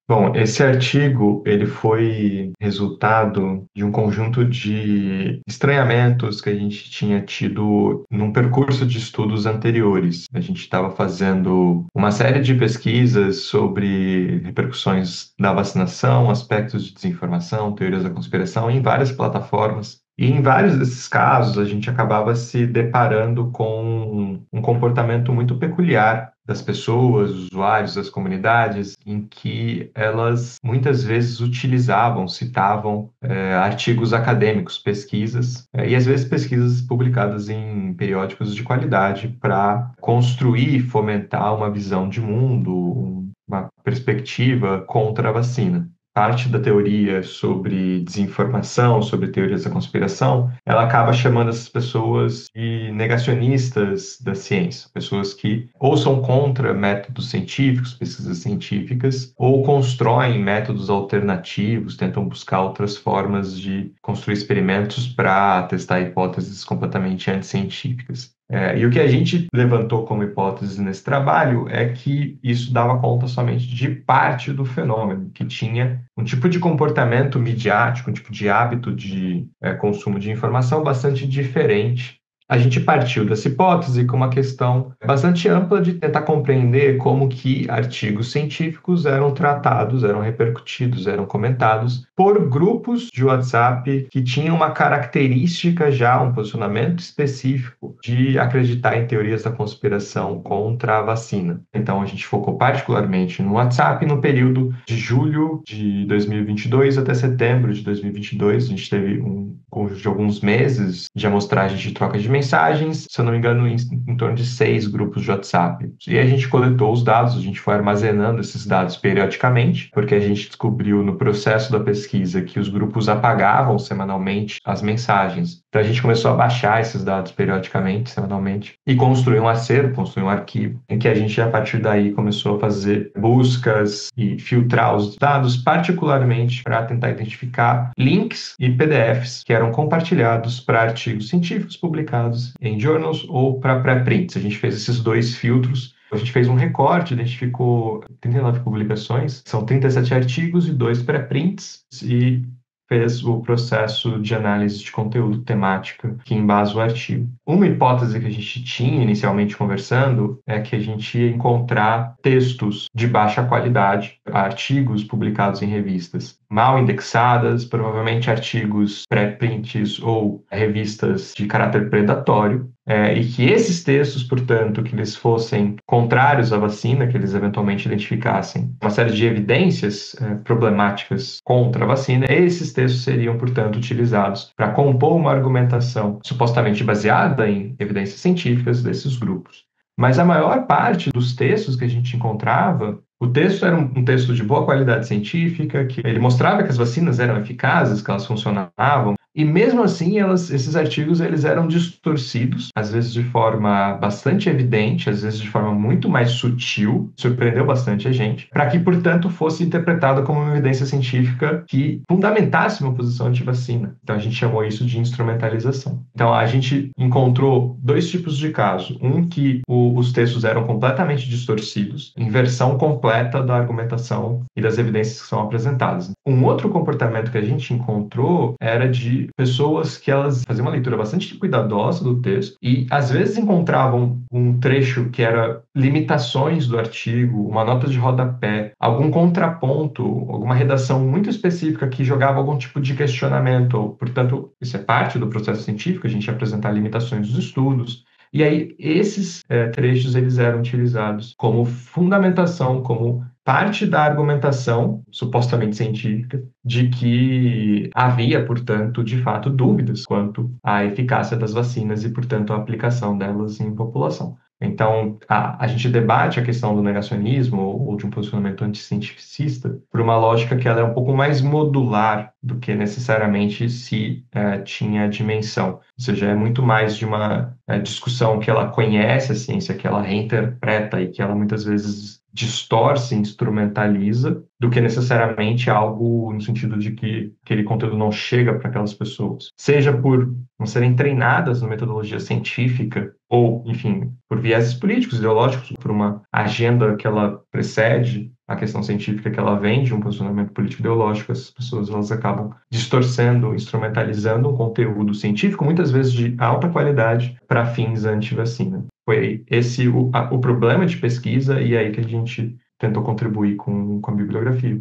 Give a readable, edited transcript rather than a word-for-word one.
Bom, esse artigo ele foi resultado de um conjunto de estranhamentos que a gente tinha tido num percurso de estudos anteriores. A gente estava fazendo uma série de pesquisas sobre repercussões da vacinação, aspectos de desinformação, teorias da conspiração em várias plataformas. E em vários desses casos, a gente acabava se deparando com um comportamento muito peculiar das pessoas, dos usuários, das comunidades, em que elas muitas vezes utilizavam, citavam artigos acadêmicos, pesquisas, e às vezes pesquisas publicadas em periódicos de qualidade para construir e fomentar uma visão de mundo, uma perspectiva contra a vacina. Parte da teoria sobre desinformação, sobre teorias da conspiração, ela acaba chamando essas pessoas de negacionistas da ciência, pessoas que ou são contra métodos científicos, pesquisas científicas, ou constroem métodos alternativos, tentam buscar outras formas de construir experimentos para testar hipóteses completamente anticientíficas. E o que a gente levantou como hipótese nesse trabalho é que isso dava conta somente de parte do fenômeno, que tinha um tipo de comportamento midiático, um tipo de hábito de consumo de informação bastante diferente. A gente partiu dessa hipótese com uma questão bastante ampla de tentar compreender como que artigos científicos eram tratados, eram repercutidos, eram comentados por grupos de WhatsApp que tinham uma característica já, um posicionamento específico de acreditar em teorias da conspiração contra a vacina. Então a gente focou particularmente no WhatsApp no período de julho de 2022 até setembro de 2022. A gente teve um conjunto de alguns meses de amostragem de troca de mensagens, se eu não me engano, em torno de 6 grupos de WhatsApp. E a gente coletou os dados, a gente foi armazenando esses dados periodicamente, porque a gente descobriu no processo da pesquisa que os grupos apagavam semanalmente as mensagens. Então a gente começou a baixar esses dados periodicamente, semanalmente, e construir um acervo, construir um arquivo, em que a gente, a partir daí, começou a fazer buscas e filtrar os dados, particularmente para tentar identificar links e PDFs que eram compartilhados para artigos científicos publicados em journals ou para pré-prints. A gente fez esses dois filtros. A gente fez um recorte, identificou 39 publicações, são 37 artigos e 2 pré-prints, e fez o processo de análise de conteúdo temática que embasa o artigo. Uma hipótese que a gente tinha inicialmente conversando é que a gente ia encontrar textos de baixa qualidade, artigos publicados em revistas mal indexadas, provavelmente artigos pré-prints ou revistas de caráter predatório, e que esses textos, portanto, que eles fossem contrários à vacina, que eles eventualmente identificassem uma série de evidências problemáticas contra a vacina, esses textos seriam, portanto, utilizados para compor uma argumentação supostamente baseada em evidências científicas desses grupos. Mas a maior parte dos textos que a gente encontrava, o texto era um texto de boa qualidade científica, que ele mostrava que as vacinas eram eficazes, que elas funcionavam, e mesmo assim, esses artigos eles eram distorcidos, às vezes de forma bastante evidente, às vezes de forma muito mais sutil, surpreendeu bastante a gente, para que, portanto, fosse interpretado como uma evidência científica que fundamentasse uma posição anti-vacina. Então, a gente chamou isso de instrumentalização. Então, a gente encontrou dois tipos de caso. Um que os textos eram completamente distorcidos, inversão completa da argumentação e das evidências que são apresentadas. Um outro comportamento que a gente encontrou era de pessoas que elas faziam uma leitura bastante cuidadosa do texto e às vezes encontravam um trecho que era limitações do artigo, uma nota de rodapé, algum contraponto, alguma redação muito específica que jogava algum tipo de questionamento. Portanto, isso é parte do processo científico, a gente apresentar limitações dos estudos. E aí, esses trechos eles eram utilizados como fundamentação, como parte da argumentação, supostamente científica, de que havia, portanto, de fato, dúvidas quanto à eficácia das vacinas e, portanto, a aplicação delas em população. Então, a gente debate a questão do negacionismo ou de um posicionamento anticientificista por uma lógica que ela é um pouco mais modular do que necessariamente se tinha dimensão. Ou seja, é muito mais de uma discussão que ela conhece a ciência, que ela reinterpreta e que ela muitas vezes distorce, instrumentaliza, do que necessariamente algo no sentido de que aquele conteúdo não chega para aquelas pessoas. Seja por não serem treinadas na metodologia científica, ou, enfim, por vieses políticos, ideológicos, por uma agenda que ela precede a questão científica que ela vem de um posicionamento político ideológico, essas pessoas elas acabam distorcendo, instrumentalizando um conteúdo científico, muitas vezes de alta qualidade, para fins anti-vacina. Foi esse o problema de pesquisa e é aí que a gente tentou contribuir com a bibliografia.